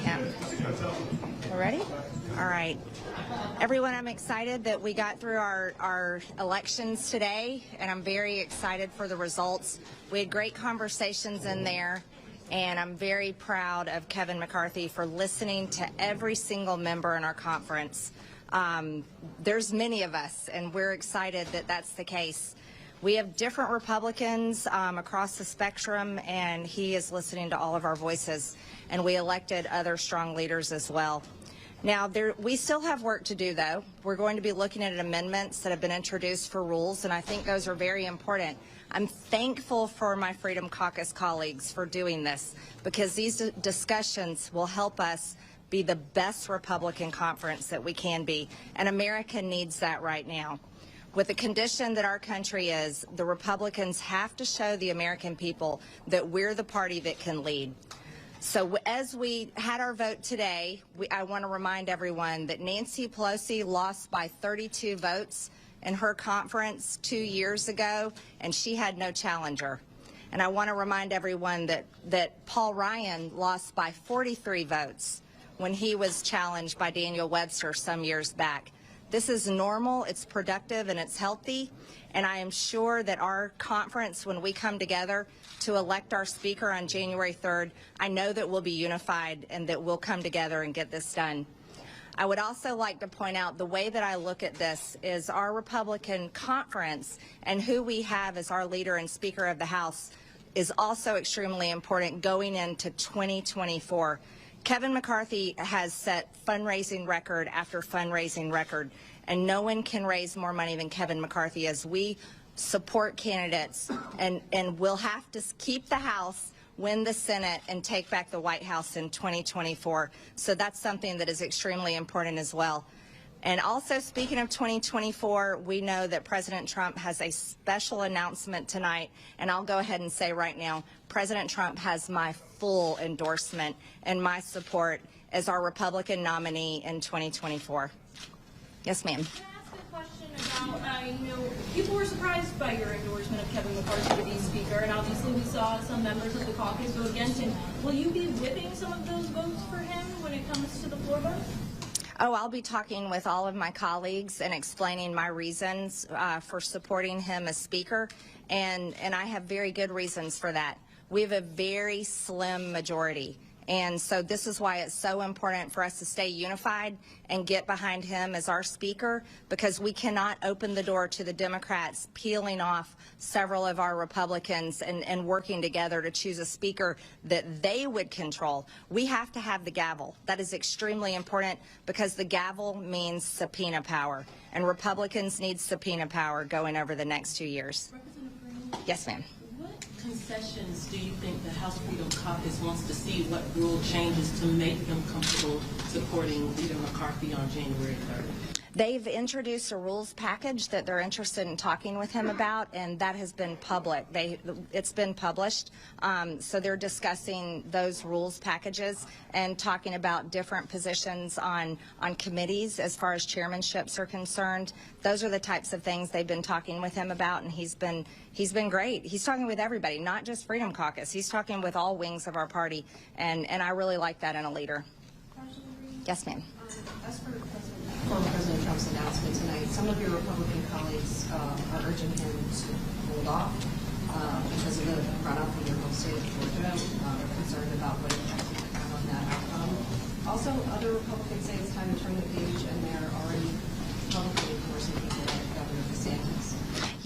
Yeah. We're ready? All right. Everyone, I'm excited that we got through our elections today, and I'm very excited for the results. We had great conversations in there, and I'm very proud of Kevin McCarthy for listening to every single member in our conference. There's many of us, and we're excited that that's the case. We have different Republicans across the spectrum, and he is listening to all of our voices, and we elected other strong leaders as well. Now, we still have work to do, though. We're going to be looking at amendments that have been introduced for rules, and I think those are very important. I'm thankful for my Freedom Caucus colleagues for doing this, because these discussions will help us be the best Republican conference that we can be, and America needs that right now. With the condition that our country is, the Republicans have to show the American people that we're the party that can lead. So as we had our vote today, I want to remind everyone that Nancy Pelosi lost by 32 votes in her conference 2 years ago, and she had no challenger. And I want to remind everyone that Paul Ryan lost by 43 votes when he was challenged by Daniel Webster some years back. This is normal, it's productive, and it's healthy, and I am sure that our conference, when we come together to elect our speaker on January 3rd, I know that we'll be unified and that we'll come together and get this done. I would also like to point out the way that I look at this is our Republican conference and who we have as our leader and Speaker of the House is also extremely important going into 2024. Kevin McCarthy has set fundraising record after fundraising record, and no one can raise more money than Kevin McCarthy as we support candidates, and we'll have to keep the House, win the Senate, and take back the White House in 2024. So that's something that is extremely important as well. And also, speaking of 2024, we know that President Trump has a special announcement tonight, and I'll go ahead and say right now, President Trump has my full endorsement and my support as our Republican nominee in 2024. Yes, ma'am. Can I ask a question about, people were surprised by your endorsement of Kevin McCarthy to be Speaker, and obviously we saw some members of the caucus vote against him. Will you be whipping some of those votes for him when it comes to the floor vote? Oh, I'll be talking with all of my colleagues and explaining my reasons for supporting him as Speaker, and I have very good reasons for that. We have a very slim majority, and so this is why it's so important for us to stay unified and get behind him as our Speaker, because we cannot open the door to the Democrats peeling off several of our Republicans and working together to choose a Speaker that they would control. We have to have the gavel. That is extremely important because the gavel means subpoena power, and Republicans need subpoena power going over the next 2 years. Representative Greene? Yes, ma'am. Concessions do you think the House Freedom Caucus wants to see? What rule changes to make them comfortable supporting Leader McCarthy on January 3rd? They've introduced a rules package that they're interested in talking with him about, and that has been public. It's been published, so they're discussing those rules packages and talking about different positions on committees as far as chairmanships are concerned. Those are the types of things they've been talking with him about, and he's been great. He's talking with everybody, not just Freedom Caucus. He's talking with all wings of our party, and I really like that in a leader. Yes, ma'am. As for former President Trump's announcement tonight, some of your Republican colleagues are urging him to hold off because of the runoff in your home state of Georgia. They're concerned about what impact it could have on that outcome. Also, other Republicans say it's time to turn the page, and they're already publicly endorsing people like Governor DeSantis.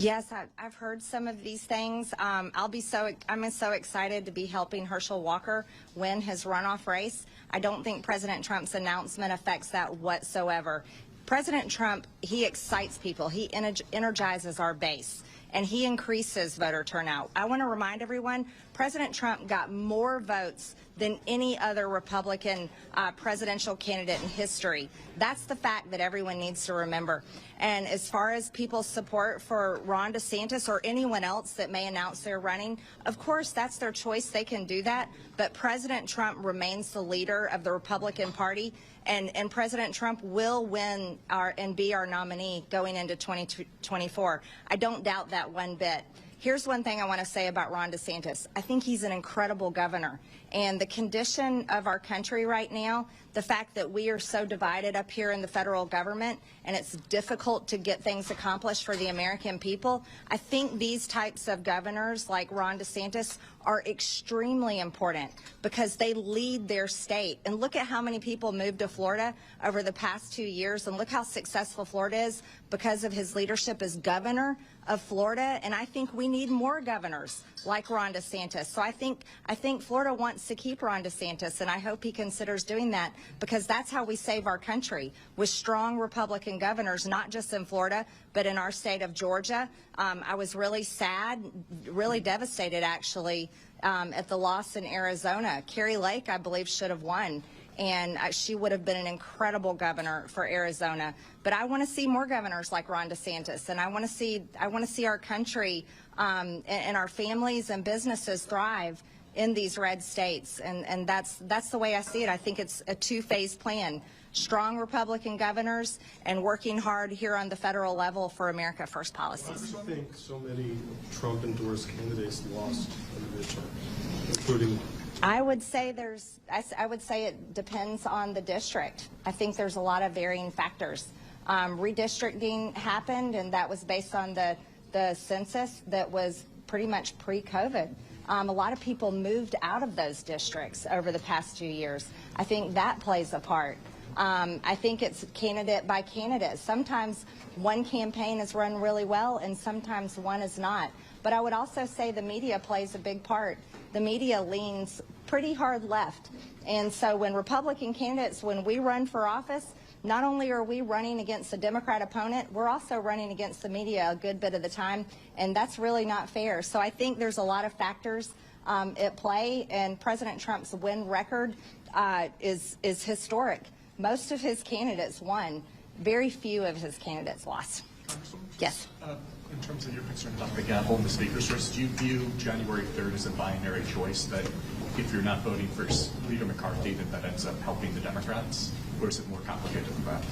Yes, I've heard some of these things. I'm so excited to be helping Herschel Walker win his runoff race. I don't think President Trump's announcement affects that whatsoever. President Trump, he excites people. He energizes our base, and he increases voter turnout. I want to remind everyone, President Trump got more votes than any other Republican presidential candidate in history. That's the fact that everyone needs to remember. And as far as people's support for Ron DeSantis or anyone else that may announce they're running, of course, that's their choice. They can do that. But President Trump remains the leader of the Republican Party, and President Trump will win and be our nominee going into 2024. I don't doubt that one bit. Here's one thing I want to say about Ron DeSantis. I think he's an incredible governor. And the condition of our country right now, the fact that we are so divided up here in the federal government and it's difficult to get things accomplished for the American people, I think these types of governors like Ron DeSantis are extremely important because they lead their state. And look at how many people moved to Florida over the past 2 years, and look how successful Florida is because of his leadership as governor of Florida. And I think we need more governors like Ron DeSantis. So I think Florida wants to keep Ron DeSantis, and I hope he considers doing that because that's how we save our country, with strong Republican governors, not just in Florida, but in our state of Georgia. I was really sad, really devastated actually, at the loss in Arizona. Carrie Lake, I believe, should have won, and she would have been an incredible governor for Arizona. But I want to see more governors like Ron DeSantis, and I want to see our country and our families and businesses thrive in these red states, and that's the way I see it. I think it's a two-phase plan: strong Republican governors and working hard here on the federal level for America First policies. Why do you think so many Trump-endorsed candidates lost in the midterm, including? I would say it depends on the district. I think there's a lot of varying factors. Redistricting happened, and that was based on the census that was pretty much pre-COVID. A lot of people moved out of those districts over the past 2 years. I think that plays a part. I think it's candidate by candidate. Sometimes one campaign is run really well and sometimes one is not. But I would also say the media plays a big part. The media leans pretty hard left. And so when Republican candidates, when we run for office, not only are we running against a Democrat opponent, we're also running against the media a good bit of the time, and that's really not fair. So I think there's a lot of factors at play, and President Trump's win record is historic. Most of his candidates won. Very few of his candidates lost. Yes. In terms of your concern about the gavel in the speaker's race, do you view January 3rd as a binary choice, that if you're not voting for Leader McCarthy, that ends up helping the Democrats? Or is it more complicated than that?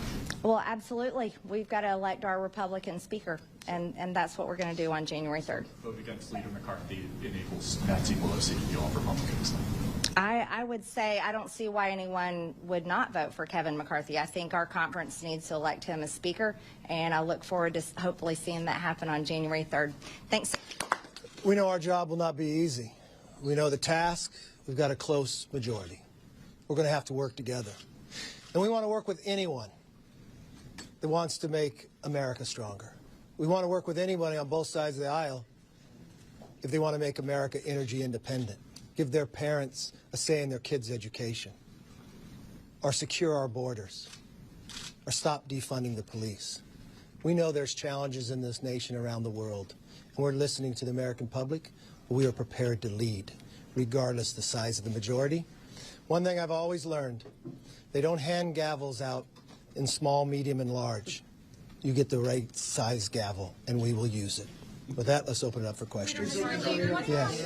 Well, absolutely. We've got to elect our Republican speaker, and that's what we're going to do on January 3rd. Vote against Leader McCarthy enables Nancy Pelosi to be all Republicans. I would say I don't see why anyone would not vote for Kevin McCarthy. I think our conference needs to elect him as speaker, and I look forward to hopefully seeing that happen on January 3rd. Thanks. We know our job will not be easy. We know the task. We've got a close majority. We're going to have to work together. And we want to work with anyone that wants to make America stronger. We want to work with anybody on both sides of the aisle if they want to make America energy independent, give their parents a say in their kids' education, or secure our borders, or stop defunding the police. We know there's challenges in this nation around the world, and we're listening to the American public, but we are prepared to lead, regardless the size of the majority. One thing I've always learned, they don't hand gavels out in small, medium, and large. You get the right size gavel, and we will use it. With that, let's open it up for questions. Mr. Yes.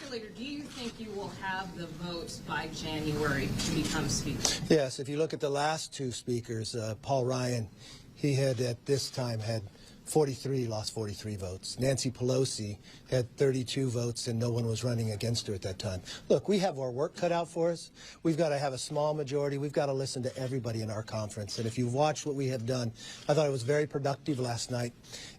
Leader, do you think you will have the votes by January to become speaker? Yes, if you look at the last two speakers, Paul Ryan, he had at this time had 43, lost 43 votes. Nancy Pelosi had 32 votes, and no one was running against her at that time. Look, we have our work cut out for us. We've got to have a small majority. We've got to listen to everybody in our conference. And if you've watched what we have done, I thought it was very productive last night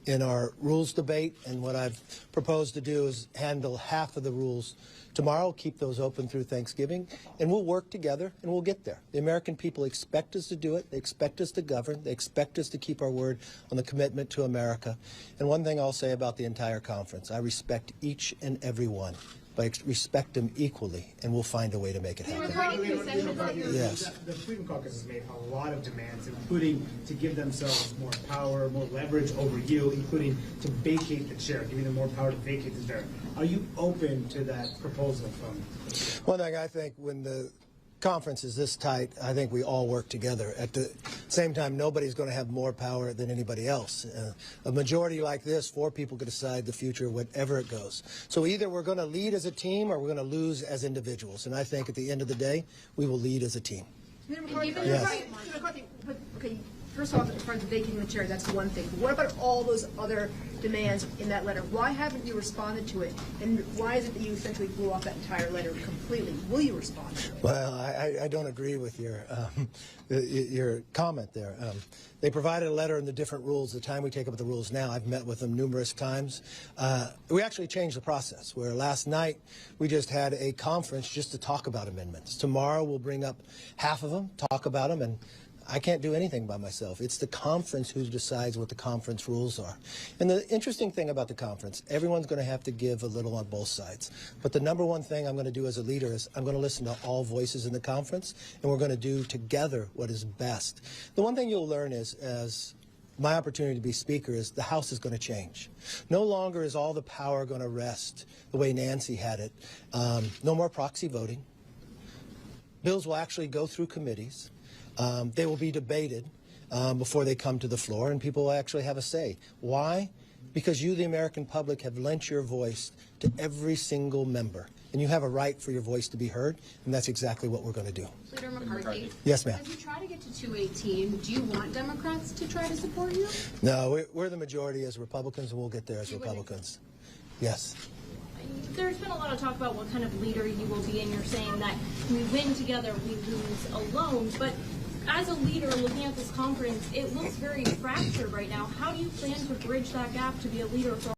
in our rules debate. And what I've proposed to do is handle half of the rules tomorrow, keep those open through Thanksgiving, and we'll work together and we'll get there. The American people expect us to do it. They expect us to govern. They expect us to keep our word on the commitment to America. And one thing I'll say about the entire conference, I respect each and every one, but I respect them equally, and we'll find a way to make it happen. Yes. The Freedom Caucus has made a lot of demands, including to give themselves more power, more leverage over you, including to vacate the chair, giving them more power to vacate the chair. Are you open to that proposal from? One thing, I think when the conference is this tight, I think we all work together. At the same time, nobody's going to have more power than anybody else. A majority like this, 4 people could decide the future, whatever it goes. So either we're going to lead as a team or we're going to lose as individuals. And I think at the end of the day, we will lead as a team. Yes. first off, as far as vacating the chair, that's one thing. But what about all those other demands in that letter? Why haven't you responded to it? And why is it that you essentially blew off that entire letter completely? Will you respond to it? Well, I don't agree with your comment there. They provided a letter in the different rules. The time we take up the rules now, I've met with them numerous times. We actually changed the process, where last night we just had a conference just to talk about amendments. Tomorrow we'll bring up half of them, talk about them, and I can't do anything by myself. It's the conference who decides what the conference rules are. And the interesting thing about the conference, everyone's going to have to give a little on both sides. But the number one thing I'm going to do as a leader is I'm going to listen to all voices in the conference, and we're going to do together what is best. The one thing you'll learn is, as my opportunity to be Speaker, is the House is going to change. No longer is all the power going to rest the way Nancy had it. No more proxy voting. Bills will actually go through committees. They will be debated before they come to the floor, and people will actually have a say. Why? Because you, the American public, have lent your voice to every single member, and you have a right for your voice to be heard, and that's exactly what we're going to do. Leader McCarthy. Yes, ma'am. As you try to get to 218, do you want Democrats to try to support you? No, we're the majority as Republicans, and we'll get there as Republicans. Yes. There's been a lot of talk about what kind of leader you will be, and you're saying that we win together, we lose alone. But as a leader, looking at this conference, it looks very fractured right now. How do you plan to bridge that gap to be a leader for